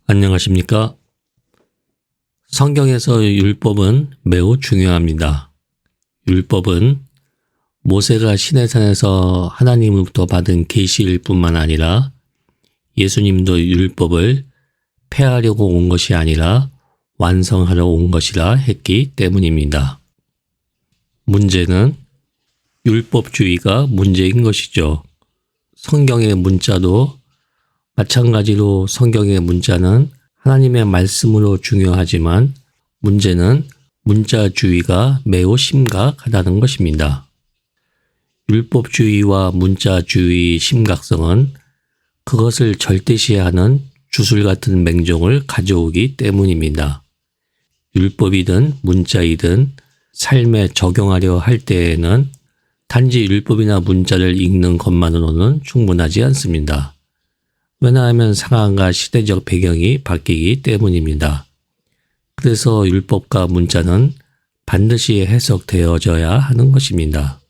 안녕하십니까? 성경에서 율법은 매우 중요합니다. 율법은 모세가 시내산에서 하나님으로부터 받은 계시일 뿐만 아니라 예수님도 율법을 폐하려고 온 것이 아니라 완성하려 온 것이라 했기 때문입니다. 문제는 율법주의가 문제인 것이죠. 성경의 문자도 마찬가지로 성경의 문자는 하나님의 말씀으로 중요하지만 문제는 문자주의가 매우 심각하다는 것입니다. 율법주의와 문자주의의 심각성은 그것을 절대시하는 주술 같은 맹종을 가져오기 때문입니다. 율법이든 문자이든 삶에 적용하려 할 때에는 단지 율법이나 문자를 읽는 것만으로는 충분하지 않습니다. 왜냐하면 상황과 시대적 배경이 바뀌기 때문입니다. 그래서 율법과 문자는 반드시 해석되어져야 하는 것입니다.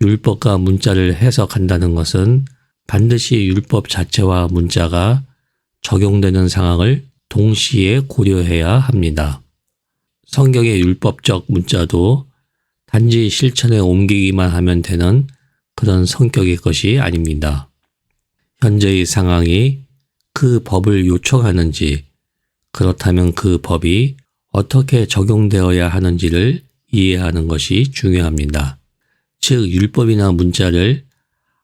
율법과 문자를 해석한다는 것은 반드시 율법 자체와 문자가 적용되는 상황을 동시에 고려해야 합니다. 성경의 율법적 문자도 단지 실천에 옮기기만 하면 되는 그런 성격의 것이 아닙니다. 현재의 상황이 그 법을 요청하는지, 그렇다면 그 법이 어떻게 적용되어야 하는지를 이해하는 것이 중요합니다. 즉, 율법이나 문자를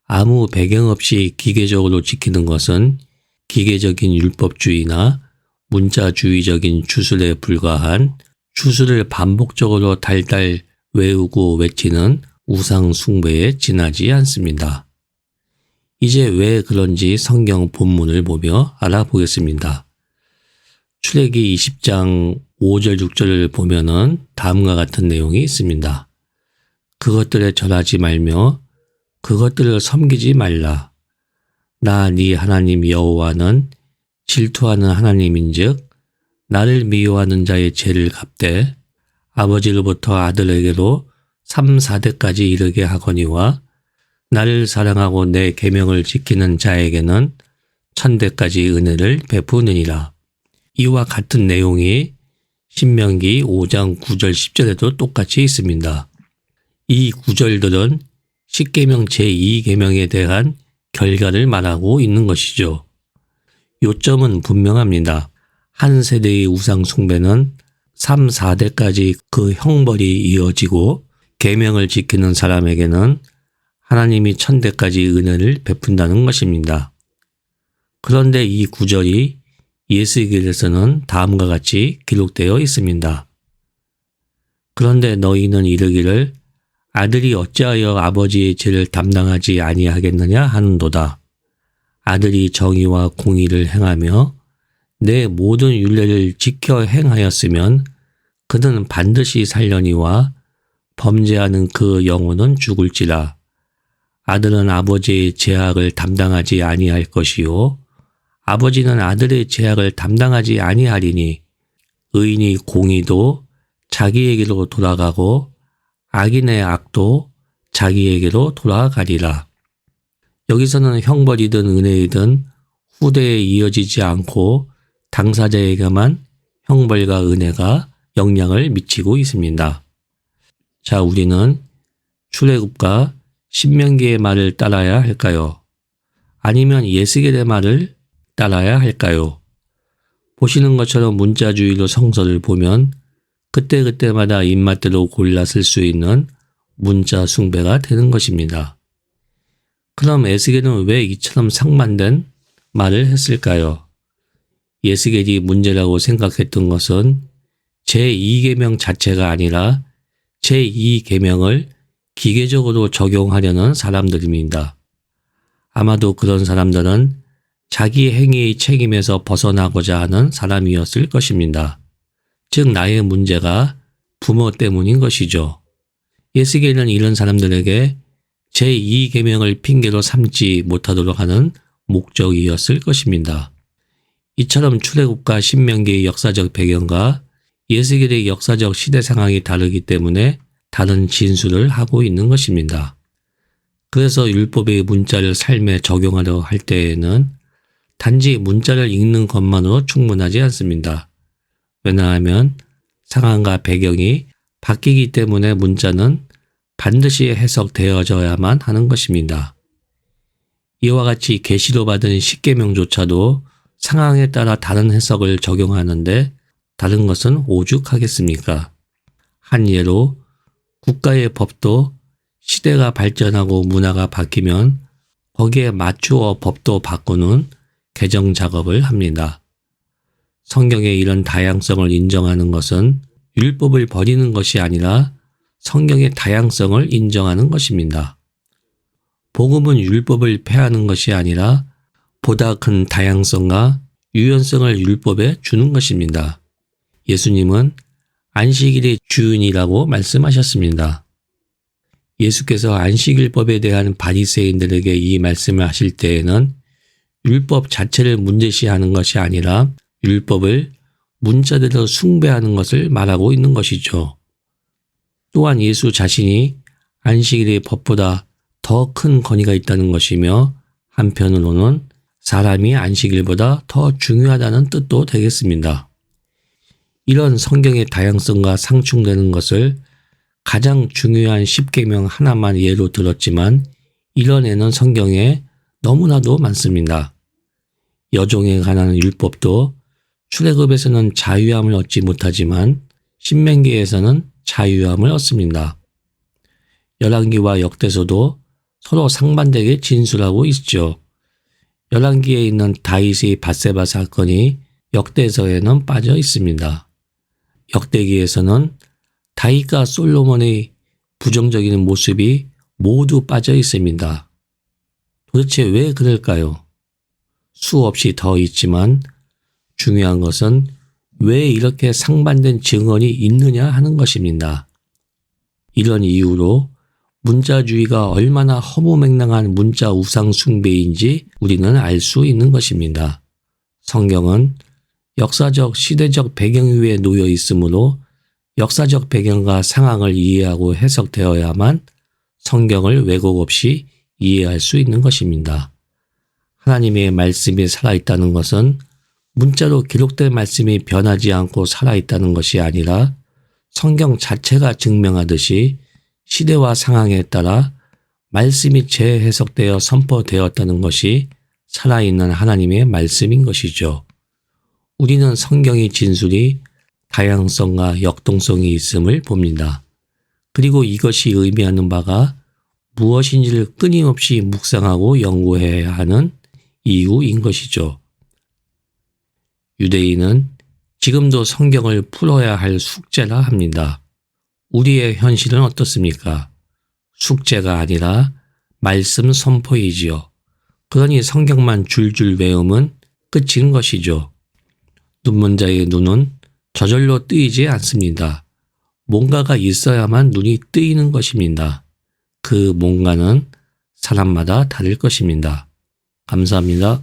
아무 배경 없이 기계적으로 지키는 것은 기계적인 율법주의나 문자주의적인 주술에 불과한 주술을 반복적으로 달달 외우고 외치는 우상 숭배에 지나지 않습니다. 이제 왜 그런지 성경 본문을 보며 알아보겠습니다. 출애기 20장 5절 6절을 보면은 다음과 같은 내용이 있습니다. 그것들에 절하지 말며 그것들을 섬기지 말라. 나 네 하나님 여호와는 질투하는 하나님인즉 나를 미워하는 자의 죄를 갚되 아버지로부터 아들에게로 3, 4대까지 이르게 하거니와 나를 사랑하고 내 계명을 지키는 자에게는 1000대까지 은혜를 베푸느니라. 이와 같은 내용이 신명기 5장 9절 10절에도 똑같이 있습니다. 이 구절들은 십계명 제2계명에 대한 결과를 말하고 있는 것이죠. 요점은 분명합니다. 한 세대의 우상 숭배는 3, 4대까지 그 형벌이 이어지고 계명을 지키는 사람에게는 하나님이 1000대까지 은혜를 베푼다는 것입니다. 그런데 이 구절이 예수기에서는 다음과 같이 기록되어 있습니다. 그런데 너희는 이르기를 아들이 어찌하여 아버지의 죄를 담당하지 아니하겠느냐 하는도다. 아들이 정의와 공의를 행하며 내 모든 율례를 지켜 행하였으면 그는 반드시 살려니와 범죄하는 그 영혼은 죽을지라. 아들은 아버지의 죄악을 담당하지 아니할 것이요 아버지는 아들의 죄악을 담당하지 아니하리니 의인의 공의도 자기에게로 돌아가고 악인의 악도 자기에게로 돌아가리라. 여기서는 형벌이든 은혜이든 후대에 이어지지 않고 당사자에게만 형벌과 은혜가 영향을 미치고 있습니다. 자, 우리는 출애굽과 신명기의 말을 따라야 할까요? 아니면 예스겔의 말을 따라야 할까요? 보시는 것처럼 문자주의로 성서를 보면 그때그때마다 입맛대로 골라 쓸 수 있는 문자 숭배가 되는 것입니다. 그럼 에스겔은 왜 이처럼 상반된 말을 했을까요? 예스겔이 문제라고 생각했던 것은 제2계명 자체가 아니라 제2계명을 기계적으로 적용하려는 사람들입니다. 아마도 그런 사람들은 자기 행위의 책임에서 벗어나고자 하는 사람이었을 것입니다. 즉 나의 문제가 부모 때문인 것이죠. 예스겔은 이런 사람들에게 제2계명을 핑계로 삼지 못하도록 하는 목적이었을 것입니다. 이처럼 출애굽과 신명기의 역사적 배경과 예스겔의 역사적 시대 상황이 다르기 때문에 다른 진술을 하고 있는 것입니다. 그래서 율법의 문자를 삶에 적용하려 할 때에는 단지 문자를 읽는 것만으로 충분하지 않습니다. 왜냐하면 상황과 배경이 바뀌기 때문에 문자는 반드시 해석되어져야만 하는 것입니다. 이와 같이 계시로 받은 십계명조차도 상황에 따라 다른 해석을 적용하는데 다른 것은 오죽하겠습니까? 한 예로 국가의 법도 시대가 발전하고 문화가 바뀌면 거기에 맞추어 법도 바꾸는 개정 작업을 합니다. 성경의 이런 다양성을 인정하는 것은 율법을 버리는 것이 아니라 성경의 다양성을 인정하는 것입니다. 복음은 율법을 폐하는 것이 아니라 보다 큰 다양성과 유연성을 율법에 주는 것입니다. 예수님은 안식일의 주인이라고 말씀하셨습니다. 예수께서 안식일법에 대한 바리새인들에게 이 말씀을 하실 때에는 율법 자체를 문제시하는 것이 아니라 율법을 문자대로 숭배하는 것을 말하고 있는 것이죠. 또한 예수 자신이 안식일의 법보다 더 큰 권위가 있다는 것이며 한편으로는 사람이 안식일보다 더 중요하다는 뜻도 되겠습니다. 이런 성경의 다양성과 상충되는 것을 가장 중요한 십계명 하나만 예로 들었지만 이런 예는 성경에 너무나도 많습니다. 여종에 관한 율법도 출애굽에서는 자유함을 얻지 못하지만 신명기에서는 자유함을 얻습니다. 열왕기와 역대서도 서로 상반되게 진술하고 있죠. 열왕기에 있는 다윗의 밧세바 사건이 역대서에는 빠져 있습니다. 역대기에서는 다윗과 솔로몬의 부정적인 모습이 모두 빠져 있습니다. 도대체 왜 그럴까요? 수없이 더 있지만 중요한 것은 왜 이렇게 상반된 증언이 있느냐 하는 것입니다. 이런 이유로 문자주의가 얼마나 허무맹랑한 문자 우상 숭배인지 우리는 알 수 있는 것입니다. 성경은 역사적 시대적 배경 위에 놓여 있으므로 역사적 배경과 상황을 이해하고 해석되어야만 성경을 왜곡 없이 이해할 수 있는 것입니다. 하나님의 말씀이 살아있다는 것은 문자로 기록된 말씀이 변하지 않고 살아있다는 것이 아니라 성경 자체가 증명하듯이 시대와 상황에 따라 말씀이 재해석되어 선포되었다는 것이 살아있는 하나님의 말씀인 것이죠. 우리는 성경의 진술이 다양성과 역동성이 있음을 봅니다. 그리고 이것이 의미하는 바가 무엇인지를 끊임없이 묵상하고 연구해야 하는 이유인 것이죠. 유대인은 지금도 성경을 풀어야 할 숙제라 합니다. 우리의 현실은 어떻습니까? 숙제가 아니라 말씀 선포이지요. 그러니 성경만 줄줄 외우면 끝인 것이죠. 눈먼 자의 눈은 저절로 뜨이지 않습니다. 뭔가가 있어야만 눈이 뜨이는 것입니다. 그 뭔가는 사람마다 다를 것입니다. 감사합니다.